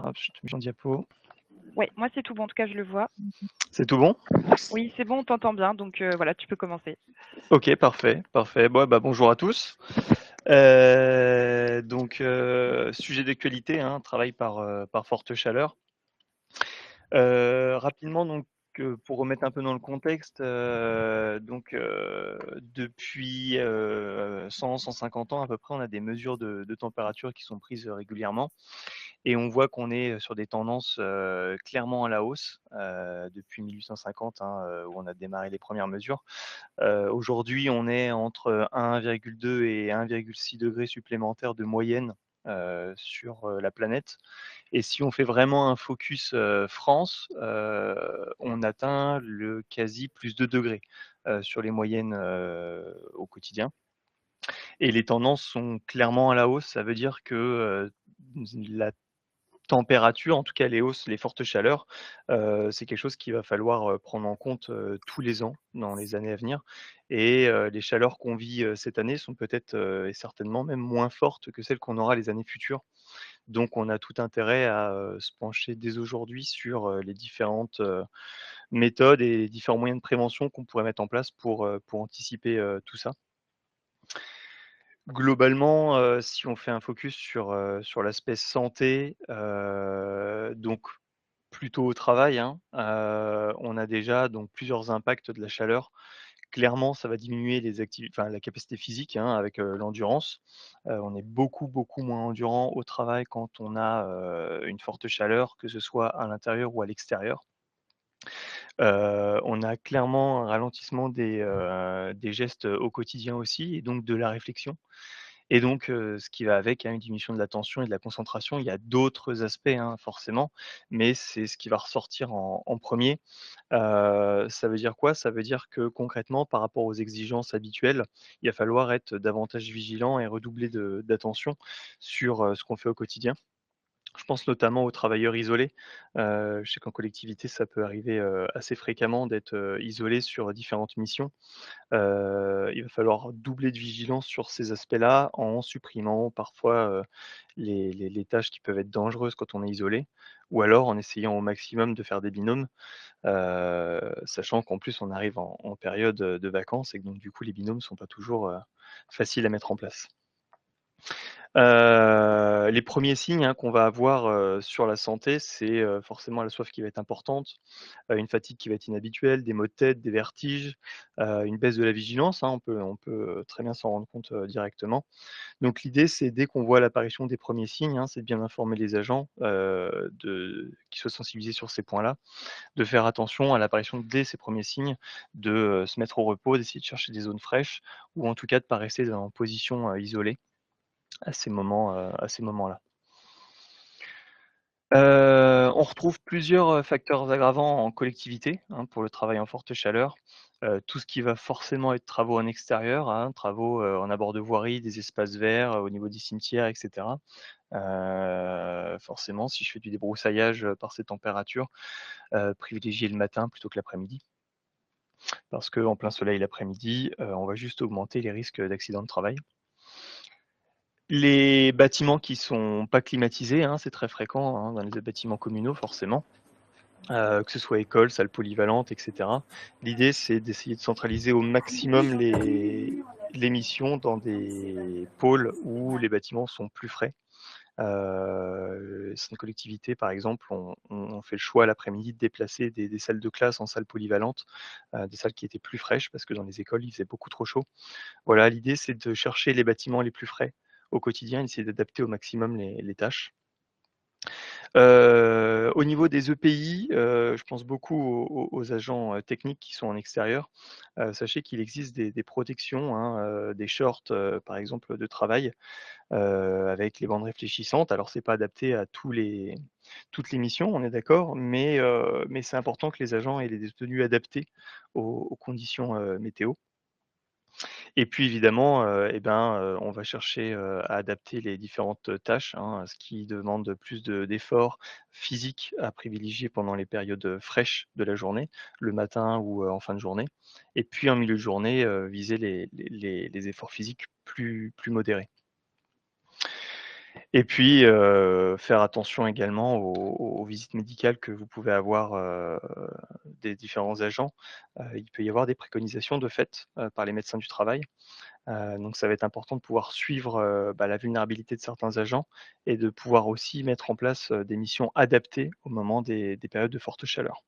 Hop, je te mets en diapo. Ouais, moi c'est tout bon, en tout cas je le vois. C'est tout bon? Oui, c'est bon, on t'entend bien, donc voilà, tu peux commencer. OK, parfait, parfait. Bon, bah, bonjour à tous. Sujet d'actualité, hein, travail par forte chaleur. Rapidement pour remettre un peu dans le contexte, depuis, 100-150 ans à peu près, on a des mesures de température qui sont prises, régulièrement et on voit qu'on est, sur des tendances, clairement à la hausse, depuis 1850, hein, où on a démarré les premières mesures. Aujourd'hui, on est entre 1,2 et 1,6 degrés supplémentaires de moyenne, sur, la planète. Et si on fait vraiment un focus, France, on atteint le quasi plus 2 degrés, sur les moyennes, au quotidien. Et les tendances sont clairement à la hausse. Ça veut dire que, la température, en tout cas les hausses, les fortes chaleurs, c'est quelque chose qu'il va falloir, prendre en compte, tous les ans dans les années à venir. Et les chaleurs qu'on vit, cette année sont peut-être, et certainement même moins fortes que celles qu'on aura les années futures. Donc on a tout intérêt à, se pencher dès aujourd'hui sur, les différentes, méthodes et les différents moyens de prévention qu'on pourrait mettre en place pour anticiper, tout ça. Globalement, si on fait un focus sur l'aspect santé, plutôt au travail, hein, on a déjà donc plusieurs impacts de la chaleur. Clairement, ça va diminuer la capacité physique, hein, avec, l'endurance. On est beaucoup, beaucoup moins endurant au travail quand on a, une forte chaleur, que ce soit à l'intérieur ou à l'extérieur. On a clairement un ralentissement des gestes, au quotidien aussi et donc de la réflexion. Et donc, ce qui va avec, hein, une diminution de l'attention et de la concentration. Il y a d'autres aspects, hein, forcément, mais c'est ce qui va ressortir en 1er. Ça veut dire quoi? Ça veut dire que concrètement, par rapport aux exigences habituelles, il va falloir être davantage vigilant et redoubler d'attention sur, ce qu'on fait au quotidien. Je pense notamment aux travailleurs isolés. Je sais qu'en collectivité, ça peut arriver, assez fréquemment d'être, isolé sur différentes missions. Il va falloir doubler de vigilance sur ces aspects-là en supprimant parfois, les tâches qui peuvent être dangereuses quand on est isolé ou alors en essayant au maximum de faire des binômes, sachant qu'en plus on arrive en période, de vacances et que donc du coup les binômes sont pas toujours, faciles à mettre en place. Les premiers signes, hein, qu'on va avoir, sur la santé, c'est, forcément la soif qui va être importante, une fatigue qui va être inhabituelle, des maux de tête, des vertiges, une baisse de la vigilance, hein, on peut très bien s'en rendre compte, directement. Donc l'idée, c'est dès qu'on voit l'apparition des premiers signes, hein, c'est de bien informer les agents, qu'ils soient sensibilisés sur ces points-là, de faire attention à l'apparition dès ces premiers signes, de, se mettre au repos, d'essayer de chercher des zones fraîches ou en tout cas de pas rester en position, isolée à ces moments-là. On retrouve plusieurs, facteurs aggravants en collectivité, hein, pour le travail en forte chaleur. Tout ce qui va forcément être travaux en extérieur, hein, travaux, en abord de voirie, des espaces verts, au niveau des cimetières et cetera. Forcément, si je fais du débroussaillage, par ces températures, privilégier le matin plutôt que l'après-midi. Parce qu'en plein soleil l'après-midi, on va juste augmenter les risques d'accidents de travail. Les bâtiments qui sont pas climatisés, hein, c'est très fréquent, hein, dans les bâtiments communaux forcément, que ce soit écoles, salles polyvalentes et cetera. L'idée, c'est d'essayer de centraliser au maximum les missions dans des pôles où les bâtiments sont plus frais. Certaines collectivités, par exemple, ont fait le choix l'après-midi de déplacer des salles de classe en salles polyvalentes, des salles qui étaient plus fraîches parce que dans les écoles, il faisait beaucoup trop chaud. Voilà, l'idée, c'est de chercher les bâtiments les plus frais au quotidien, essayer d'adapter au maximum les tâches. Au niveau des EPI, je pense beaucoup aux agents, techniques qui sont en extérieur. Sachez qu'il existe des protections, hein, des shorts, par exemple, de travail, avec les bandes réfléchissantes. Alors c'est pas adapté à toutes les missions, on est d'accord, mais c'est important que les agents aient des tenues adaptées aux conditions, météo. Et puis évidemment, on va chercher, à adapter les différentes tâches, hein, ce qui demande plus d'efforts physiques à privilégier pendant les périodes, fraîches de la journée, le matin ou, en fin de journée. Et puis en milieu de journée, viser les efforts physiques plus modérés. Et puis, faire attention également aux visites médicales que vous pouvez avoir, des différents agents. Il peut y avoir des préconisations de fait, par les médecins du travail. Donc ça va être important de pouvoir suivre, la vulnérabilité de certains agents et de pouvoir aussi mettre en place, des missions adaptées au moment des périodes de forte chaleur.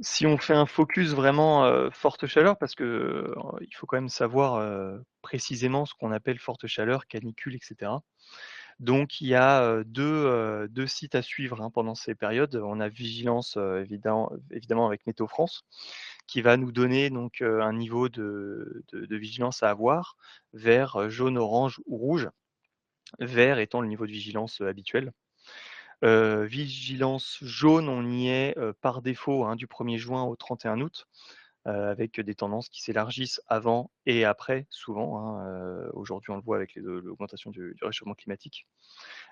Si on fait un focus vraiment, forte chaleur parce que, il faut quand même savoir, précisément ce qu'on appelle forte chaleur, canicule et cetera. Donc il y a, 2 sites à suivre, hein, pendant ces périodes. On a vigilance, évidemment avec Météo France, qui va nous donner donc, un niveau de vigilance à avoir, vert, jaune, orange ou rouge. Vert étant le niveau de vigilance, habituel. Vigilance jaune, on y est, par défaut, hein, du 1er juin au 31 août, avec des tendances qui s'élargissent avant et après souvent, hein, aujourd'hui on le voit avec l'augmentation du réchauffement climatique.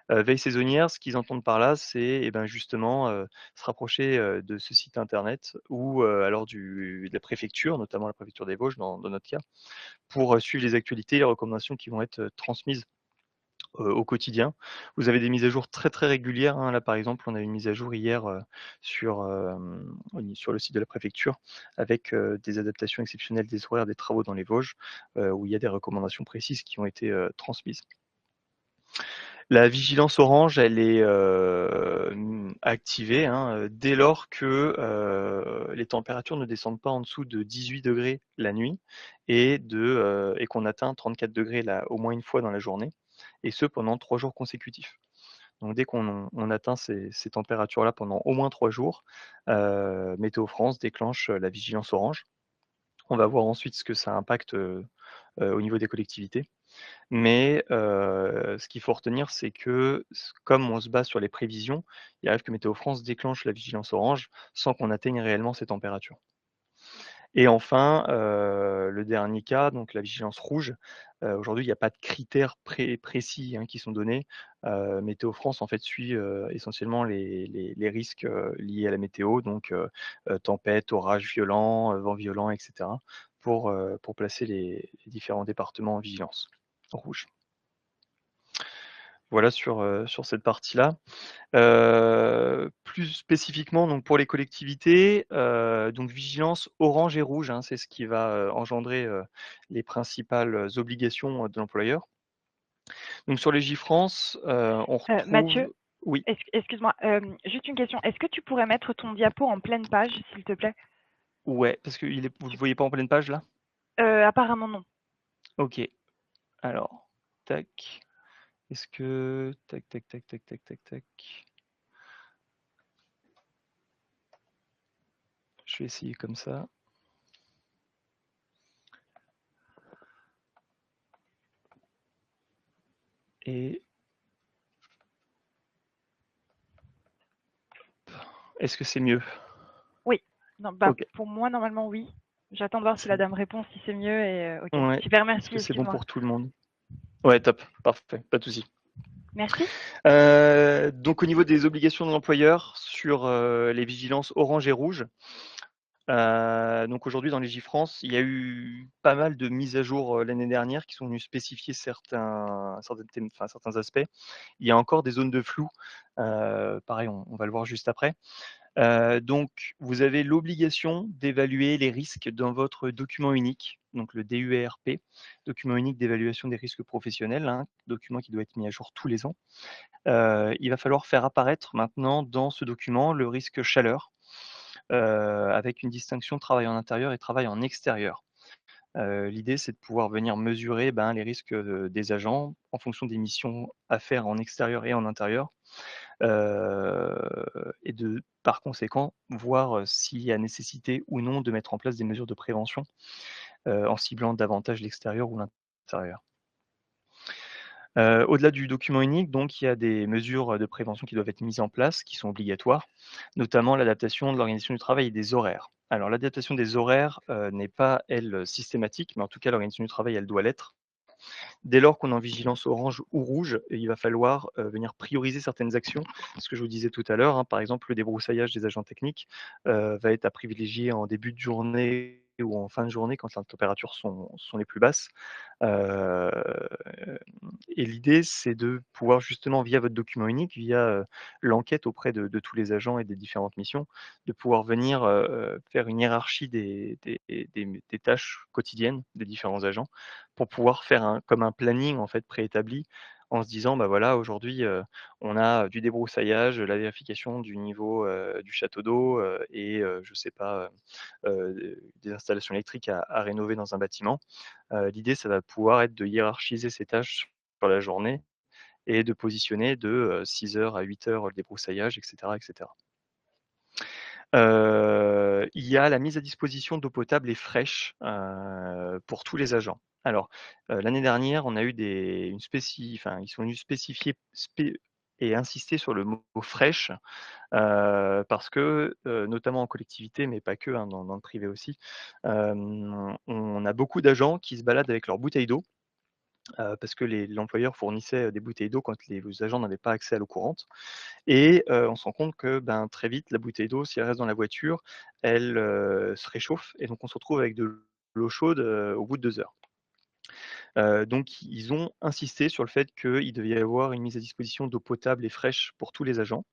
Veille saisonnière, ce qu'ils entendent par là, c'est et ben, justement, se rapprocher, de ce site internet ou, alors de la préfecture, notamment la préfecture des Vosges dans notre cas, pour, suivre les actualités, les recommandations qui vont être, transmises, au quotidien. Vous avez des mises à jour très, très régulières, hein. Là, par exemple, on a une mise à jour hier, sur le site de la préfecture avec, des adaptations exceptionnelles des horaires des travaux dans les Vosges, où il y a des recommandations précises qui ont été, transmises. La vigilance orange, elle est, activée, hein, dès lors que, les températures ne descendent pas en dessous de 18 ° la nuit et qu'on atteint 34 ° là, au moins une fois dans la journée et ce pendant 3 jours consécutifs. Donc dès qu'on atteint ces températures-là pendant au moins 3 jours, Météo France déclenche, la vigilance orange. On va voir ensuite ce que ça impacte, au niveau des collectivités. Mais ce qu'il faut retenir, c'est que comme on se base sur les prévisions, il arrive que Météo France déclenche la vigilance orange sans qu'on atteigne réellement ces températures. Et enfin, le dernier cas, donc la vigilance rouge, aujourd'hui, il n'y a pas de critères précis, hein, qui sont donnés. Météo France, en fait, suit, essentiellement les risques, liés à la météo, donc tempête, orage violent, vent violent et cetera, pour placer les différents départements en vigilance rouge. Voilà sur cette partie-là. Plus spécifiquement donc pour les collectivités, donc vigilance orange et rouge, hein, c'est ce qui va, engendrer, les principales, obligations, de l'employeur. Donc sur Légifrance, on Mathieu, retrouve oui, excuse-moi, juste une question. Est-ce que tu pourrais mettre ton diapo en pleine page, s'il te plaît? ouais, parce que vous le Tu voyez pas en pleine page là? apparemment non. OK, alors tac, est-ce que tac, tac, tac, tac, tac, tac, tac. Je vais essayer comme ça. Et est-ce que c'est mieux? Oui. Non, bah, OK, pour moi, normalement, oui. J'attends de voir si la c'est dame répond, si c'est mieux et OK. ouais, Super, est-ce merci, que c'est bon excuse-moi. pour tout le monde? Ouais, top, parfait, pas de souci. Merci. Donc au niveau des obligations de l'employeur sur, les vigilances orange et rouge, donc aujourd'hui dans Légifrance, il y a eu pas mal de mises à jour, l'année dernière qui sont venues spécifier certains aspects. Il y a encore des zones de flou, pareil on va le voir juste après. Donc vous avez l'obligation d'évaluer les risques dans votre document unique, donc le DUERP, document unique d'évaluation des risques professionnels, hein, document qui doit être mis à jour tous les ans. Il va falloir faire apparaître maintenant dans ce document le risque chaleur, avec une distinction travail en intérieur et travail en extérieur. L'idée, c'est de pouvoir venir mesurer, ben, les risques, des agents en fonction des missions à faire en extérieur et en intérieur, et par conséquent, voir, s'il y a nécessité ou non de mettre en place des mesures de prévention, en ciblant davantage l'extérieur ou l'intérieur. Au-delà du document unique, donc, il y a des mesures, de prévention qui doivent être mises en place, qui sont obligatoires, notamment l'adaptation de l'organisation du travail et des horaires. Alors l'adaptation des horaires, n'est pas, elle, systématique, mais en tout cas l'organisation du travail, elle doit l'être. Dès lors qu'on est en vigilance orange ou rouge, il va falloir, venir prioriser certaines actions. Ce que je vous disais tout à l'heure, hein, par exemple, le débroussaillage des agents techniques, va être à privilégier en début de journée ou en fin de journée quand les températures sont les plus basses. Heu et l'idée, c'est de pouvoir justement via votre document unique, via, l'enquête auprès de tous les agents et des différentes missions, de pouvoir venir, faire une hiérarchie des tâches quotidiennes des différents agents, pour pouvoir faire comme un planning en fait préétabli, en se disant: «Bah, voilà aujourd'hui, on a du débroussaillage, la vérification du niveau, du château d'eau, et je sais pas, des installations électriques à rénover dans un bâtiment». L'idée, ça va pouvoir être de hiérarchiser ces tâches sur la journée et de positionner de, 6 heures à 8 heures le débroussaillage et cetera et cetera. Il y a la mise à disposition d'eau potable et fraîche, pour tous les agents. Alors, l'année dernière, on a eu enfin, ils sont venus spécifier et insister sur le mot fraîche, parce que, notamment en collectivité, mais pas que, hein, dans le privé aussi, on a beaucoup d'agents qui se baladent avec leurs bouteilles d'eau, parce que l'employeur fournissait, des bouteilles d'eau quand les agents n'avaient pas accès à l'eau courante. Et on se rend compte que, ben, très vite, la bouteille d'eau, si elle reste dans la voiture, elle, se réchauffe et donc on se retrouve avec de l'eau chaude, au bout de 2 heures. Donc ils ont insisté sur le fait qu'il devait y avoir une mise à disposition d'eau potable et fraîche pour tous les agents.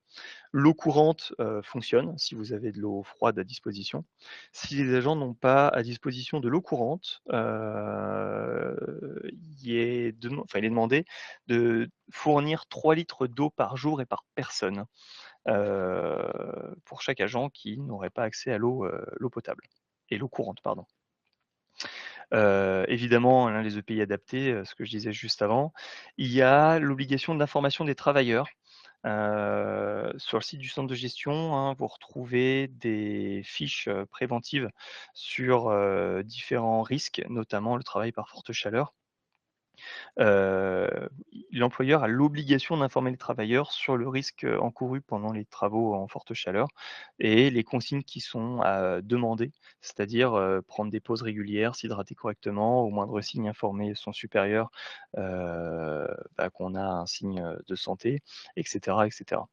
L'eau courante, fonctionne si vous avez de l'eau froide à disposition. Si les agents n'ont pas à disposition de l'eau courante, il est demandé de fournir 3 litres d'eau par jour et par personne, pour chaque agent qui n'aurait pas accès à l'eau potable et l'eau courante, pardon. Évidemment, hein, les EPI adaptés, ce que je disais juste avant. Il y a l'obligation d'information des travailleurs. Sur le site du centre de gestion, hein, vous retrouvez des fiches, préventives sur, différents risques, notamment le travail par forte chaleur. Heu, L'employeur a l'obligation d'informer les travailleurs sur le risque, encouru pendant les travaux en forte chaleur et les consignes qui sont à demander, c'est-à-dire, prendre des pauses régulières, s'hydrater correctement, au moindre signe informer son supérieur, qu'on a un signe, de santé et cetera et cetera.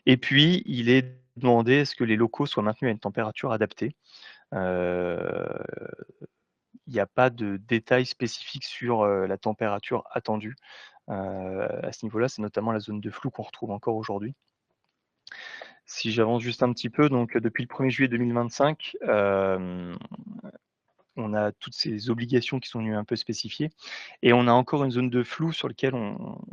Et puis il est demandé à ce que les locaux soient maintenus à une température adaptée. Heu Il n'y a pas de détails spécifiques sur, la température attendue. À ce niveau-là, c'est notamment la zone de flou qu'on retrouve encore aujourd'hui. Si j'avance juste un petit peu, donc depuis le 1er juillet 2025, on a toutes ces obligations qui sont venues un peu spécifier et on a encore une zone de flou sur lequel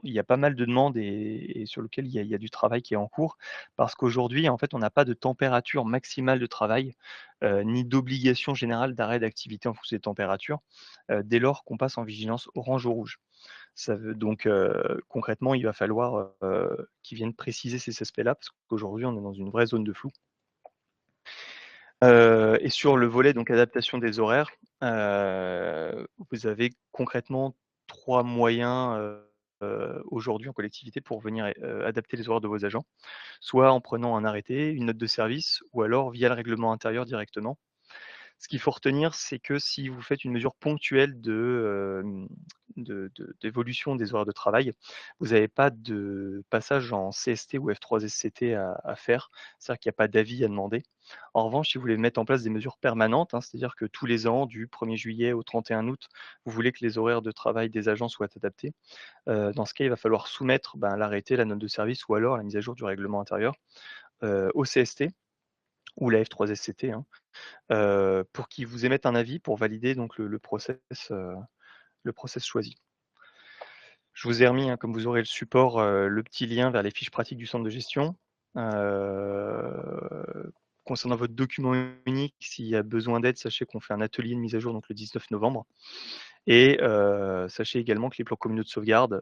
il y a pas mal de demandes et sur lequel il y a du travail qui est en cours. Parce qu'aujourd'hui, en fait, on n'a pas de température maximale de travail, ni d'obligation générale d'arrêt d'activité en fonction des températures, dès lors qu'on passe en vigilance orange ou rouge. Ça veut donc, concrètement, il va falloir, qu'ils viennent préciser ces aspects-là, parce qu'aujourd'hui, on est dans une vraie zone de flou. Et sur le volet donc adaptation des horaires, vous avez concrètement 3 moyens, aujourd'hui en collectivité pour venir, adapter les horaires de vos agents. Soit en prenant un arrêté, une note de service ou alors via le règlement intérieur directement. Ce qu'il faut retenir, c'est que si vous faites une mesure ponctuelle d'évolution des horaires de travail, vous n'avez pas de passage en CST ou F3SCT à faire. C'est-à-dire qu'il n'y a pas d'avis à demander. En revanche, si vous voulez mettre en place des mesures permanentes, hein, c'est-à-dire que tous les ans, du 1er juillet au 31 août, vous voulez que les horaires de travail des agents soient adaptés, dans ce cas, il va falloir soumettre, l'arrêté, la note de service ou alors la mise à jour du règlement intérieur, au CST ou la F3SCT, hein, pour qu'ils vous émettent un avis pour valider donc le process choisi. Je vous ai remis, hein, comme vous aurez le support, le petit lien vers les fiches pratiques du centre de gestion. Concernant votre document unique, s'il y a besoin d'aide, sachez qu'on fait un atelier de mise à jour donc le 19 novembre et sachez également que les plans communaux de sauvegarde,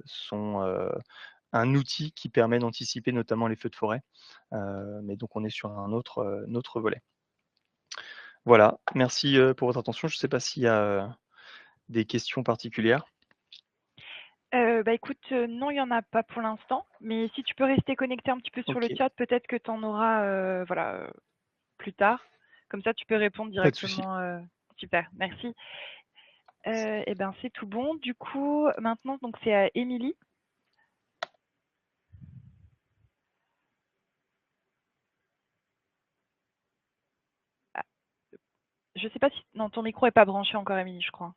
sont, un outil qui permet d'anticiper notamment les feux de forêt, mais donc on est sur un autre volet. Voilà, merci, pour votre attention. Je ne sais pas s'il y a, des questions particulières? Écoute, non, il y en a pas pour l'instant, mais si tu peux rester connecté un petit peu sur le OK, chat, peut-être que tu en auras, voilà, plus tard. Comme ça, tu peux répondre pas de souci. directement, super, merci. Et ben, c'est tout bon. Du coup, maintenant, donc c'est à Émilie. je sais pas si... Non, ton micro est pas branché encore, Émilie, je crois.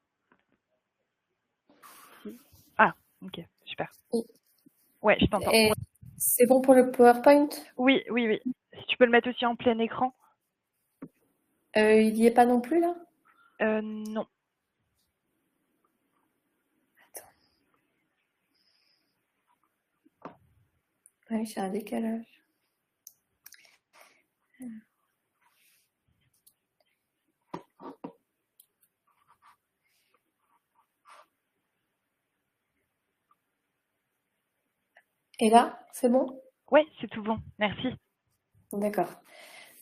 Ah, ok, super. Oui. Ouais, je t'entends. Et c'est bon pour le PowerPoint? Oui, oui, oui. Si tu peux le mettre aussi en plein écran. Il n'y est pas non plus là? Non. Attends. Oui, j'ai un décalage. Et là, c'est bon? Ouais, c'est tout bon. Merci. D'accord.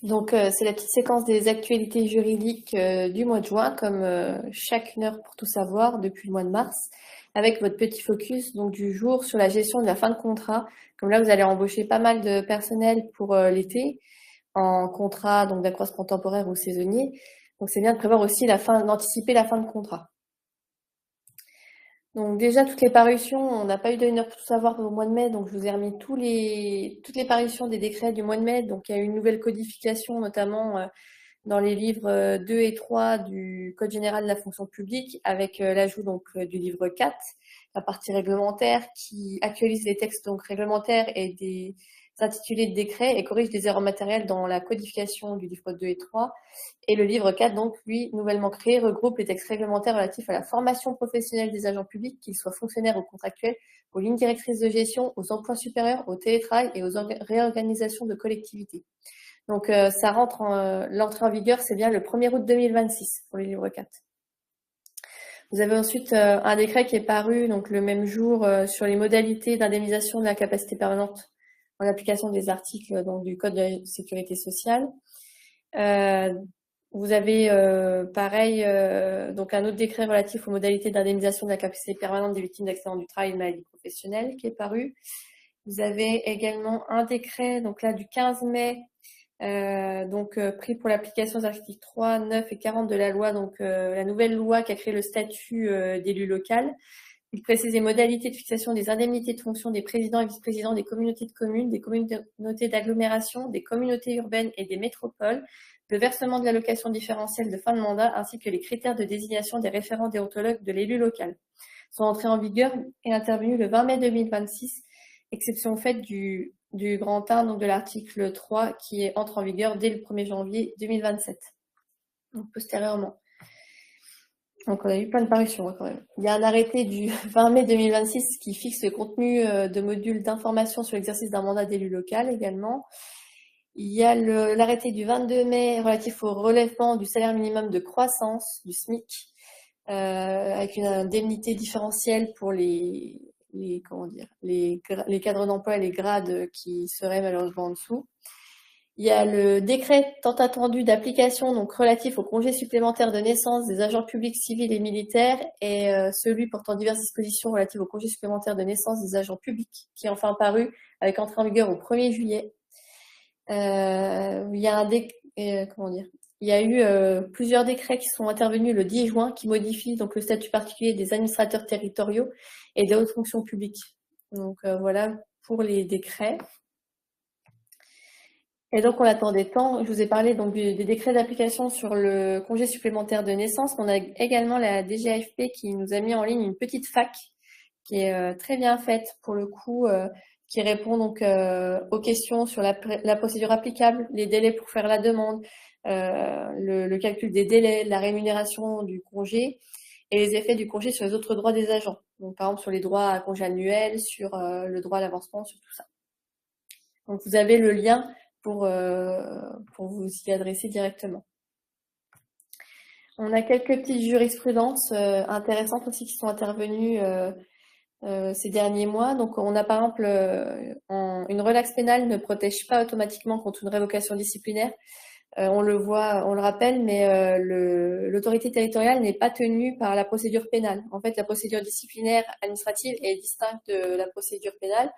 Donc, c'est la petite séquence des actualités juridiques du mois de juin, comme chaque heure pour tout savoir depuis le mois de mars, avec votre petit focus donc du jour sur la gestion de la fin de contrat. Comme là, vous allez embaucher pas mal de personnel pour l'été en contrat donc d'accroissement temporaire ou saisonnier. Donc, c'est bien de prévoir aussi d'anticiper la fin de contrat. Donc déjà, toutes les parutions, on n'a pas eu de 1 heure pour tout savoir au mois de mai, donc je vous ai remis toutes les parutions des décrets du mois de mai. Donc il y a eu une nouvelle codification, notamment dans les livres 2 et 3 du Code général de la fonction publique, avec l'ajout donc du livre 4, la partie réglementaire, qui actualise les textes donc réglementaires et des intitulés de décrets et corrige des erreurs matérielles dans la codification du livre 2 et 3. Et le livre 4, donc, lui, nouvellement créé, regroupe les textes réglementaires relatifs à la formation professionnelle des agents publics, qu'ils soient fonctionnaires ou contractuels, aux lignes directrices de gestion, aux emplois supérieurs, au télétravail et aux réorganisations de collectivités. Donc, ça rentre l'entrée en vigueur, c'est bien le 1er août 2026 pour le livre 4. Vous avez ensuite un décret qui est paru donc le même jour sur les modalités d'indemnisation de la capacité permanente en application des articles donc, du Code de la sécurité sociale. Vous avez pareil donc un autre décret relatif aux modalités d'indemnisation de la capacité permanente des victimes d'accidents du travail et de maladies professionnelles qui est paru. Vous avez également un décret donc là du 15 mai pris pour l'application des articles 3, 9 et 40 de la loi, donc la nouvelle loi qui a créé le statut d'élu local. Il précise les modalités de fixation des indemnités de fonction des présidents et vice-présidents des communautés de communes, des communautés d'agglomération, des communautés urbaines et des métropoles, le versement de l'allocation différentielle de fin de mandat, ainsi que les critères de désignation des référents déontologues de l'élu local. Son entrée en vigueur est intervenue le 20 mai 2026, exception faite du grand 1, donc de l'article 3, qui entre en vigueur dès le 1er janvier 2027, donc postérieurement. Donc on a eu plein de parutions quand même. Il y a un arrêté du 20 mai 2026 qui fixe le contenu de modules d'information sur l'exercice d'un mandat d'élu local également. Il y a l'arrêté du 22 mai relatif au relèvement du salaire minimum de croissance, du SMIC, avec une indemnité différentielle pour les cadres d'emploi et les grades qui seraient malheureusement en dessous. Il y a le décret tant attendu d'application donc relatif aux congés supplémentaires de naissance des agents publics civils et militaires et celui portant diverses dispositions relatives aux congés supplémentaires de naissance des agents publics qui est enfin paru avec entrée en vigueur au 1er juillet. Il y a eu plusieurs décrets qui sont intervenus le 10 juin qui modifient donc le statut particulier des administrateurs territoriaux et des hautes fonctions publiques. Donc voilà pour les décrets. Et donc on attendait tant. Je vous ai parlé donc des décrets d'application sur le congé supplémentaire de naissance. On a également la DGAFP qui nous a mis en ligne une petite fac qui est très bien faite pour le coup, qui répond donc aux questions sur la procédure applicable, les délais pour faire la demande, le calcul des délais, la rémunération du congé et les effets du congé sur les autres droits des agents. Donc par exemple sur les droits à congé annuel, sur le droit à l'avancement, sur tout ça. Donc vous avez le lien pour vous y adresser directement. On a quelques petites jurisprudences intéressantes aussi qui sont intervenues ces derniers mois. Donc on a par exemple une relaxe pénale ne protège pas automatiquement contre une révocation disciplinaire. On le voit, on le rappelle, mais l'autorité territoriale n'est pas tenue par la procédure pénale. En fait, la procédure disciplinaire administrative est distincte de la procédure pénale.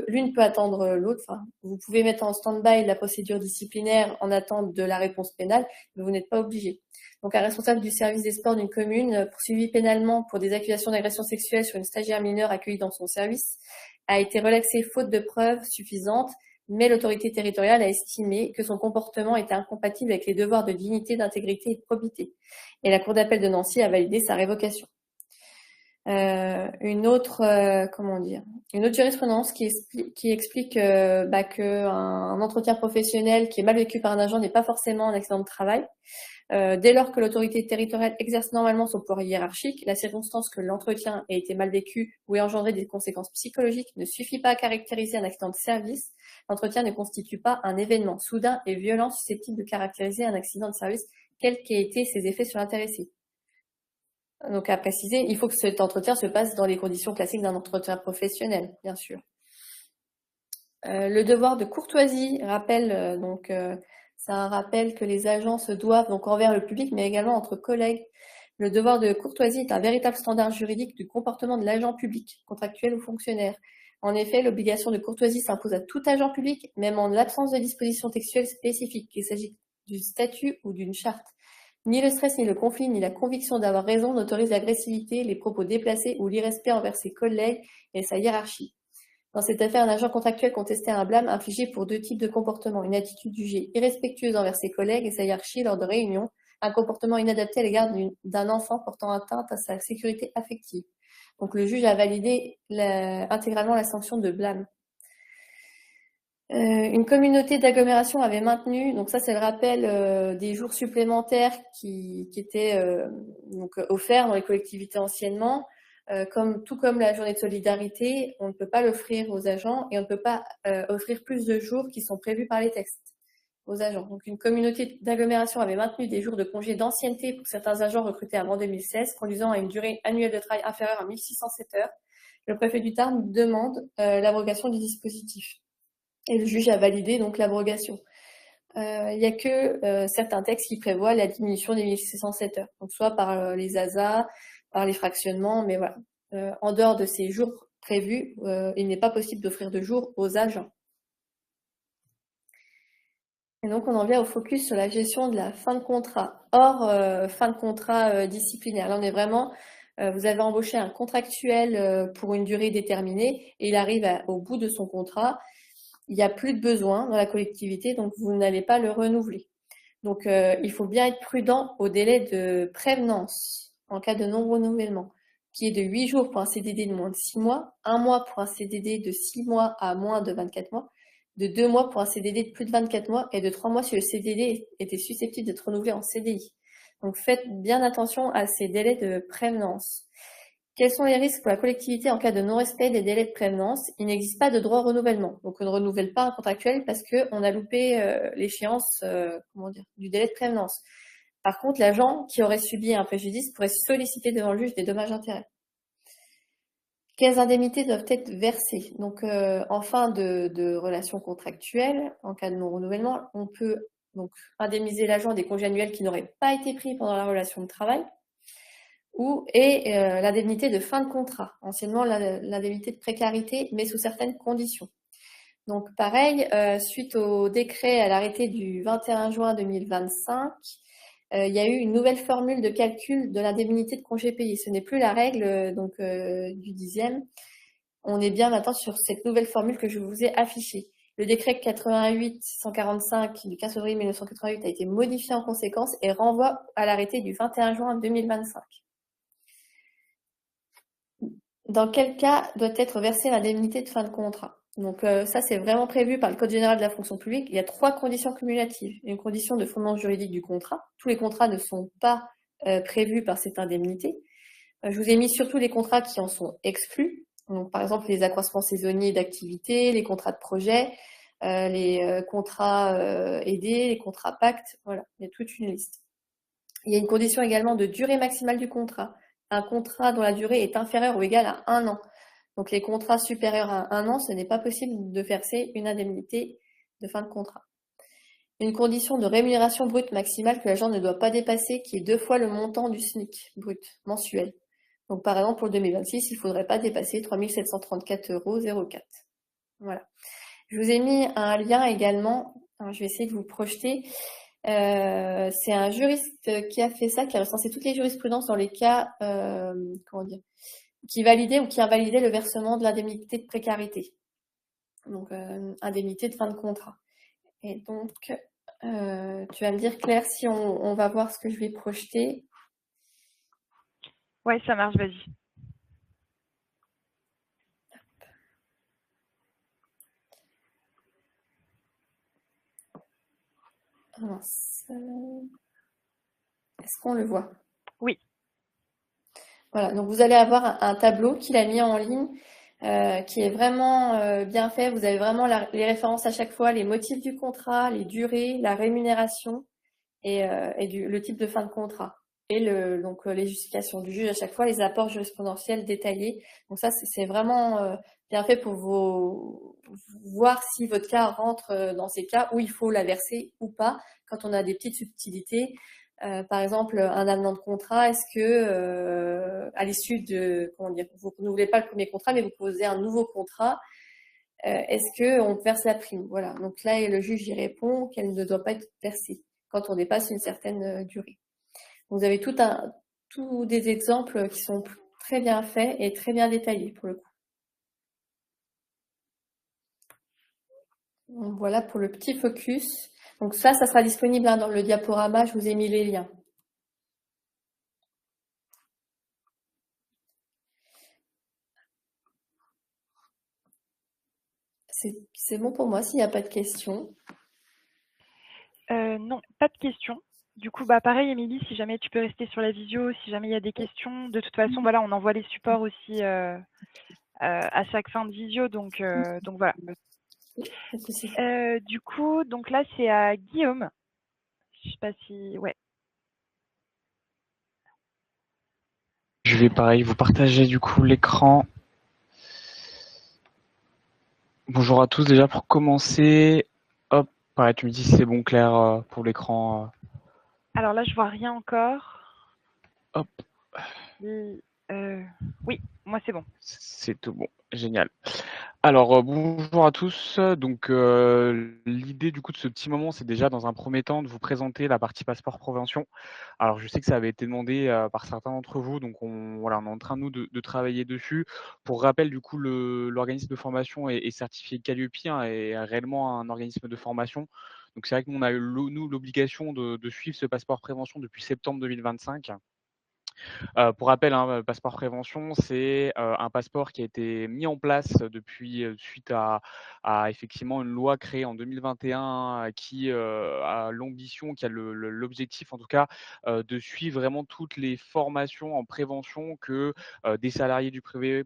L'une peut attendre l'autre. Enfin, vous pouvez mettre en stand-by la procédure disciplinaire en attente de la réponse pénale, mais vous n'êtes pas obligé. Donc, un responsable du service des sports d'une commune poursuivi pénalement pour des accusations d'agression sexuelle sur une stagiaire mineure accueillie dans son service a été relaxé faute de preuves suffisantes, mais l'autorité territoriale a estimé que son comportement était incompatible avec les devoirs de dignité, d'intégrité et de probité. Et la Cour d'appel de Nancy a validé sa révocation. Une autre jurisprudence qui explique qu'un entretien professionnel qui est mal vécu par un agent n'est pas forcément un accident de travail. Dès lors que l'autorité territoriale exerce normalement son pouvoir hiérarchique, la circonstance que l'entretien ait été mal vécu ou ait engendré des conséquences psychologiques ne suffit pas à caractériser un accident de service. L'entretien ne constitue pas un événement soudain et violent susceptible de caractériser un accident de service, quels qu'aient été ses effets sur l'intéressé. Donc, à préciser, il faut que cet entretien se passe dans les conditions classiques d'un entretien professionnel, bien sûr. Le devoir de courtoisie rappelle, c'est un rappel que les agents se doivent donc envers le public, mais également entre collègues. Le devoir de courtoisie est un véritable standard juridique du comportement de l'agent public, contractuel ou fonctionnaire. En effet, l'obligation de courtoisie s'impose à tout agent public, même en l'absence de dispositions textuelles spécifiques, qu'il s'agisse du statut ou d'une charte. Ni le stress, ni le conflit, ni la conviction d'avoir raison n'autorisent l'agressivité, les propos déplacés ou l'irrespect envers ses collègues et sa hiérarchie. Dans cette affaire, un agent contractuel contestait un blâme infligé pour 2 types de comportements. Une attitude jugée irrespectueuse envers ses collègues et sa hiérarchie lors de réunions, un comportement inadapté à l'égard d'un enfant portant atteinte à sa sécurité affective. Donc le juge a validé intégralement la sanction de blâme. Une communauté d'agglomération avait maintenu, donc ça c'est le rappel des jours supplémentaires qui étaient offerts dans les collectivités anciennement, tout comme la journée de solidarité, on ne peut pas l'offrir aux agents et on ne peut pas offrir plus de jours qui sont prévus par les textes aux agents. Donc une communauté d'agglomération avait maintenu des jours de congé d'ancienneté pour certains agents recrutés avant 2016, conduisant à une durée annuelle de travail inférieure à 1607 heures. Le préfet du Tarn demande l'abrogation du dispositif. Et le juge a validé donc l'abrogation. Il n'y a que certains textes qui prévoient la diminution des 1607 heures, donc soit par les ASA, par les fractionnements, mais voilà. En dehors de ces jours prévus, il n'est pas possible d'offrir de jours aux agents. Et donc on en vient au focus sur la gestion de la fin de contrat, hors fin de contrat disciplinaire. Là on est vraiment, vous avez embauché un contractuel pour une durée déterminée et il arrive au bout de son contrat. Il n'y a plus de besoin dans la collectivité, donc vous n'allez pas le renouveler. Donc, il faut bien être prudent au délai de prévenance en cas de non-renouvellement, qui est de 8 jours pour un CDD de moins de 6 mois, 1 mois pour un CDD de 6 mois à moins de 24 mois, de 2 mois pour un CDD de plus de 24 mois et de 3 mois si le CDD était susceptible d'être renouvelé en CDI. Donc, faites bien attention à ces délais de prévenance. Quels sont les risques pour la collectivité en cas de non-respect des délais de prévenance? Il n'existe pas de droit au renouvellement. Donc, on ne renouvelle pas un contractuel parce qu'on a loupé l'échéance du délai de prévenance. Par contre, l'agent qui aurait subi un préjudice pourrait solliciter devant le juge des dommages-intérêts. Quelles indemnités doivent être versées? Donc, en fin de relation contractuelle, en cas de non-renouvellement, on peut donc indemniser l'agent des congés annuels qui n'auraient pas été pris pendant la relation de travail, et l'indemnité de fin de contrat, anciennement l'indemnité de précarité, mais sous certaines conditions. Donc pareil, suite au décret à l'arrêté du 21 juin 2025, il y a eu une nouvelle formule de calcul de l'indemnité de congé payé. Ce n'est plus la règle du 10e. On est bien maintenant sur cette nouvelle formule que je vous ai affichée. Le décret 88-145 du 15 février 1988 a été modifié en conséquence et renvoie à l'arrêté du 21 juin 2025. Dans quel cas doit être versée l'indemnité de fin de contrat? Donc ça, c'est vraiment prévu par le Code général de la fonction publique. Il y a 3 conditions cumulatives. Une condition de fondement juridique du contrat. Tous les contrats ne sont pas prévus par cette indemnité. Je vous ai mis surtout les contrats qui en sont exclus. Donc par exemple, les accroissements saisonniers d'activité, les contrats de projet, les contrats aidés, les contrats pactes. Voilà, il y a toute une liste. Il y a une condition également de durée maximale du contrat. Un contrat dont la durée est inférieure ou égale à 1 an. Donc les contrats supérieurs à 1 an, ce n'est pas possible de verser une indemnité de fin de contrat. Une condition de rémunération brute maximale que l'agent ne doit pas dépasser, qui est 2 fois le montant du SMIC brut mensuel. Donc par exemple, pour le 2026, il ne faudrait pas dépasser 3 734,04 €. Voilà. Je vous ai mis un lien également, alors, je vais essayer de vous projeter. C'est un juriste qui a fait ça, qui a recensé toutes les jurisprudences dans les cas, qui validaient ou qui invalidaient le versement de l'indemnité de précarité. donc indemnité de fin de contrat. Et donc, tu vas me dire, Claire, si on va voir ce que je vais projeter. Ouais, ça marche, vas-y. Est-ce qu'on le voit? Oui. Voilà, donc vous allez avoir un tableau qu'il a mis en ligne qui est vraiment bien fait. Vous avez vraiment les références à chaque fois, les motifs du contrat, les durées, la rémunération et le type de fin de contrat. Et donc les justifications du juge à chaque fois, les apports jurisprudentiels détaillés. Donc ça, c'est vraiment bien fait pour voir si votre cas rentre dans ces cas où il faut la verser ou pas, quand on a des petites subtilités. Par exemple, un avenant de contrat, est-ce que à l'issue de, comment dire, vous ne voulez pas le premier contrat, mais vous posez un nouveau contrat, est-ce que on verse la prime? Voilà. Donc là, le juge y répond qu'elle ne doit pas être versée quand on dépasse une certaine durée. Vous avez tous des exemples qui sont très bien faits et très bien détaillés pour le coup. Donc, voilà pour le petit focus. Donc ça sera disponible dans le diaporama. Je vous ai mis les liens. C'est bon pour moi s'il n'y a pas de questions. Non, pas de questions. Du coup, bah pareil, Émilie, si jamais tu peux rester sur la visio, si jamais il y a des questions. De toute façon, voilà, on envoie les supports aussi à chaque fin de visio, donc voilà. Du coup, donc là, c'est à Guillaume. Je sais pas si... Ouais. Je vais pareil vous partager du coup l'écran. Bonjour à tous, déjà pour commencer. Hop, pareil, tu me dis si c'est bon Claire pour l'écran. Alors là, je vois rien encore. Hop. Oui, moi c'est bon. C'est tout bon, génial. Alors bonjour à tous. Donc l'idée du coup de ce petit moment, c'est déjà dans un premier temps de vous présenter la partie passeport prévention. Alors je sais que ça avait été demandé par certains d'entre vous, donc on est en train nous de travailler dessus. Pour rappel, du coup, l'organisme de formation est certifié Calliope et est réellement un organisme de formation. Donc c'est vrai que nous on a eu l'obligation de suivre ce passeport prévention depuis septembre 2025. Pour rappel, hein, passeport prévention, c'est un passeport qui a été mis en place depuis suite à effectivement une loi créée en 2021 qui a l'ambition, qui a l'objectif en tout cas de suivre vraiment toutes les formations en prévention que des salariés du privé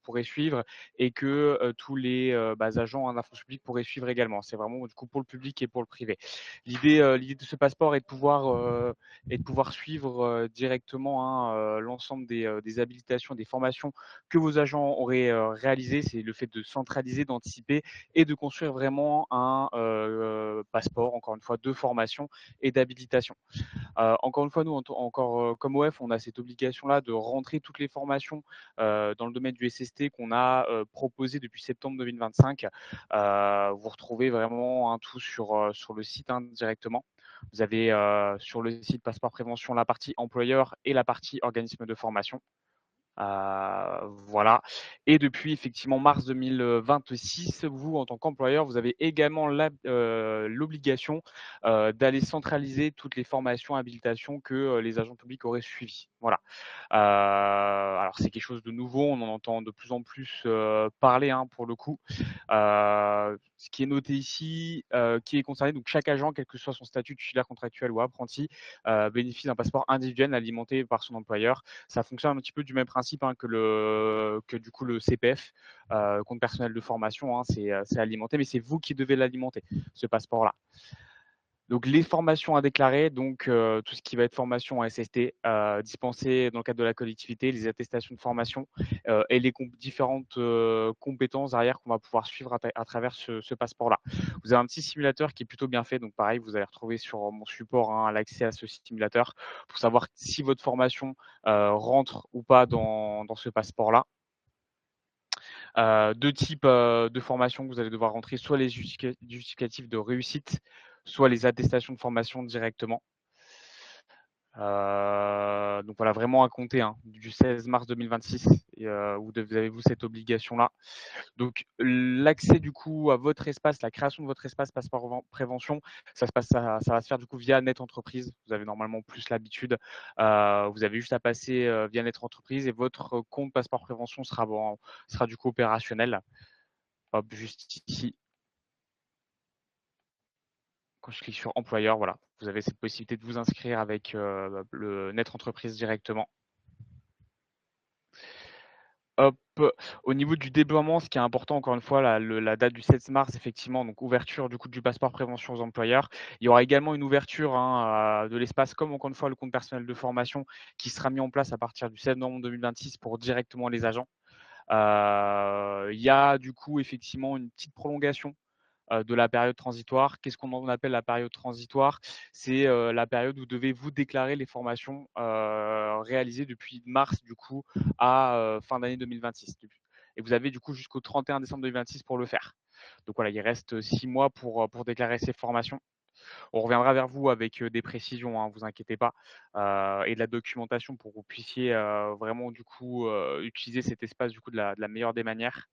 pourraient suivre et que tous les agents en fonction publique pourraient suivre également. C'est vraiment du coup pour le public et pour le privé. L'idée de ce passeport est de pouvoir suivre directement l'ensemble des habilitations, des formations que vos agents auraient réalisées. C'est le fait de centraliser, d'anticiper et de construire vraiment un passeport, encore une fois, de formation et d'habilitation. Encore une fois, nous, comme OF, on a cette obligation-là de rentrer toutes les formations dans le domaine du SST qu'on a proposé depuis septembre 2025. Vous retrouvez vraiment tout sur le site directement. Vous avez sur le site Passeport Prévention la partie employeur et la partie organisme de formation. Voilà. Et depuis effectivement mars 2026, vous, en tant qu'employeur, vous avez également l'obligation d'aller centraliser toutes les formations, habilitations que les agents publics auraient suivies. Voilà. Alors, c'est quelque chose de nouveau, on en entend de plus en plus parler pour le coup. Ce qui est noté ici, qui est concerné, donc chaque agent, quel que soit son statut titulaire contractuel ou apprenti, bénéficie d'un passeport individuel alimenté par son employeur. Ça fonctionne un petit peu du même principe que du coup le CPF, compte personnel de formation, c'est alimenté, mais c'est vous qui devez l'alimenter, ce passeport-là. Donc les formations à déclarer, donc tout ce qui va être formation en SST, dispensée dans le cadre de la collectivité, les attestations de formation et les différentes compétences derrière qu'on va pouvoir suivre à travers ce passeport-là. Vous avez un petit simulateur qui est plutôt bien fait, donc pareil, vous allez retrouver sur mon support l'accès à ce simulateur pour savoir si votre formation rentre ou pas dans ce passeport-là. Deux types de formation que vous allez devoir rentrer, soit les justificatifs de réussite, soit les attestations de formation directement. Donc voilà, vraiment à compter du 16 mars 2026, vous avez vous cette obligation-là. Donc l'accès du coup à votre espace, la création de votre espace passeport prévention, ça va se faire du coup via Net Entreprise. Vous avez normalement plus l'habitude. Vous avez juste à passer via Net Entreprise et votre compte passeport prévention sera du coup opérationnel. Hop, juste ici. Quand je clique sur employeur, voilà, vous avez cette possibilité de vous inscrire avec le Net Entreprise directement. Hop, au niveau du déploiement, ce qui est important, encore une fois, la date du 7 mars, effectivement, donc ouverture du coup du passeport prévention aux employeurs. Il y aura également une ouverture de l'espace, comme encore une fois le compte personnel de formation, qui sera mis en place à partir du 16 novembre 2026 pour directement les agents. Il y a du coup effectivement une petite prolongation de la période transitoire. Qu'est-ce qu'on en appelle la période transitoire? C'est la période où vous devez vous déclarer les formations réalisées depuis mars du coup à fin d'année 2026. Et vous avez du coup jusqu'au 31 décembre 2026 pour le faire. Donc voilà, il reste 6 mois pour déclarer ces formations. On reviendra vers vous avec des précisions, vous inquiétez pas, et de la documentation pour que vous puissiez vraiment du coup utiliser cet espace du coup de la meilleure des manières.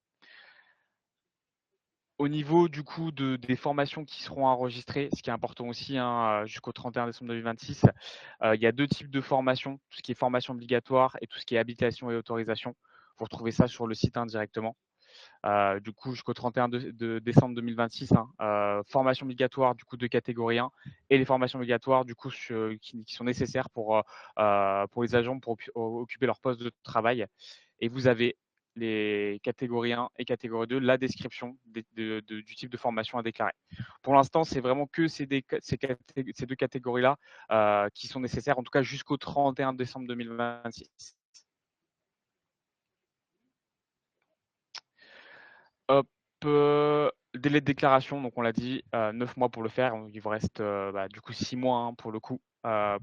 Au niveau du coup des formations qui seront enregistrées, ce qui est important aussi jusqu'au 31 décembre 2026, il y a 2 types de formations, tout ce qui est formation obligatoire et tout ce qui est habilitation et autorisation. Vous retrouvez ça sur le site directement. Du coup, jusqu'au 31 de décembre 2026, formation obligatoire du coup de catégorie 1 et les formations obligatoires du coup qui sont nécessaires pour les agents pour occuper leur poste de travail. Et vous avez les catégories 1 et catégorie 2, la description du type de formation à déclarer. Pour l'instant, c'est vraiment que ces 2 catégories-là qui sont nécessaires, en tout cas jusqu'au 31 décembre 2026. Hop, délai de déclaration, donc on l'a dit, 9 mois pour le faire. Donc il vous reste du coup 6 mois pour le coup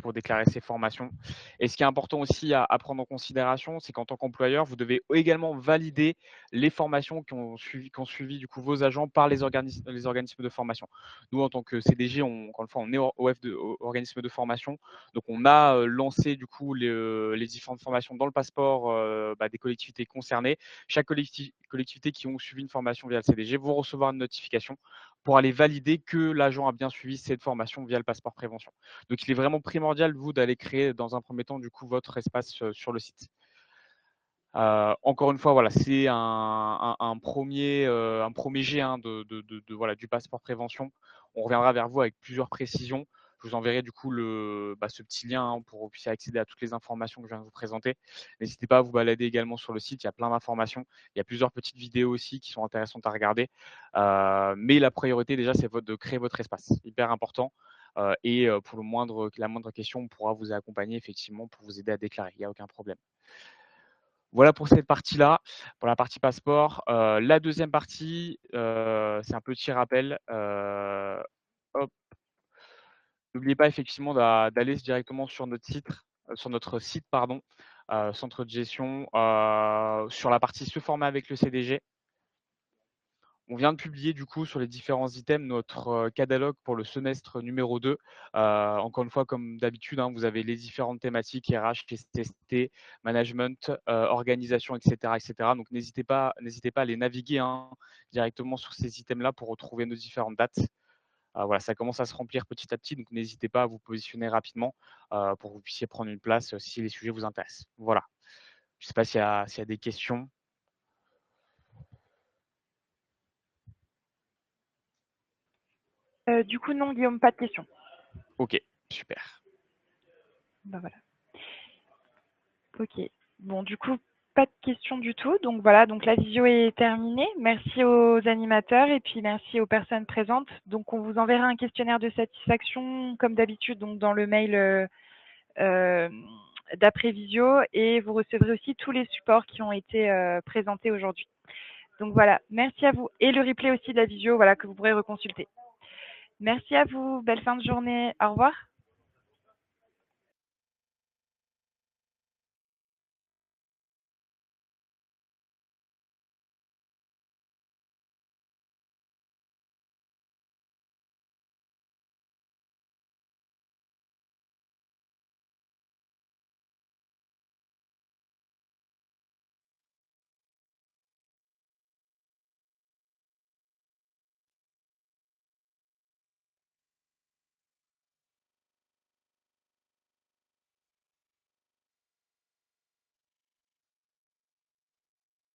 pour déclarer ces formations. Et ce qui est important aussi à prendre en considération, c'est qu'en tant qu'employeur, vous devez également valider les formations qui ont suivi du coup vos agents par les organismes de formation. Nous, en tant que CDG, encore une fois, on est organisme de formation. Donc on a lancé du coup les différentes formations dans le passeport des collectivités concernées. Chaque collectivité qui ont suivi une formation via le CDG vont recevoir une notification pour aller valider que l'agent a bien suivi cette formation via le passeport prévention. Donc, il est vraiment primordial, vous, d'aller créer dans un premier temps, du coup, votre espace sur le site. Encore une fois, voilà, c'est un premier jet voilà, du passeport prévention. On reviendra vers vous avec plusieurs précisions. Je vous enverrai du coup ce petit lien pour que vous puissiez accéder à toutes les informations que je viens de vous présenter. N'hésitez pas à vous balader également sur le site, il y a plein d'informations. Il y a plusieurs petites vidéos aussi qui sont intéressantes à regarder. Mais la priorité déjà, c'est de créer votre espace, hyper important. Et pour la moindre question, on pourra vous accompagner effectivement pour vous aider à déclarer, il n'y a aucun problème. Voilà pour cette partie-là, pour la partie passeport. La deuxième partie, c'est un petit rappel. Hop, n'oubliez pas effectivement d'aller directement sur notre site pardon, centre de gestion, sur la partie se former avec le CDG. On vient de publier du coup sur les différents items notre catalogue pour le semestre numéro 2. Encore une fois, comme d'habitude, vous avez les différentes thématiques RH, TST, management, organisation, etc., etc. Donc n'hésitez pas à les naviguer directement sur ces items-là pour retrouver nos différentes dates. Voilà, ça commence à se remplir petit à petit, donc n'hésitez pas à vous positionner rapidement pour que vous puissiez prendre une place si les sujets vous intéressent. Voilà. Je ne sais pas s'il y a des questions. Du coup, non, Guillaume, pas de questions. Ok, super. Ben voilà. Ok. Bon, du coup, pas de questions du tout. Donc voilà, donc la visio est terminée. Merci aux animateurs et puis merci aux personnes présentes. Donc on vous enverra un questionnaire de satisfaction comme d'habitude, donc dans le mail d'après visio, et vous recevrez aussi tous les supports qui ont été présentés aujourd'hui. Donc voilà, merci à vous et le replay aussi de la visio, voilà, que vous pourrez reconsulter. Merci à vous, belle fin de journée, au revoir.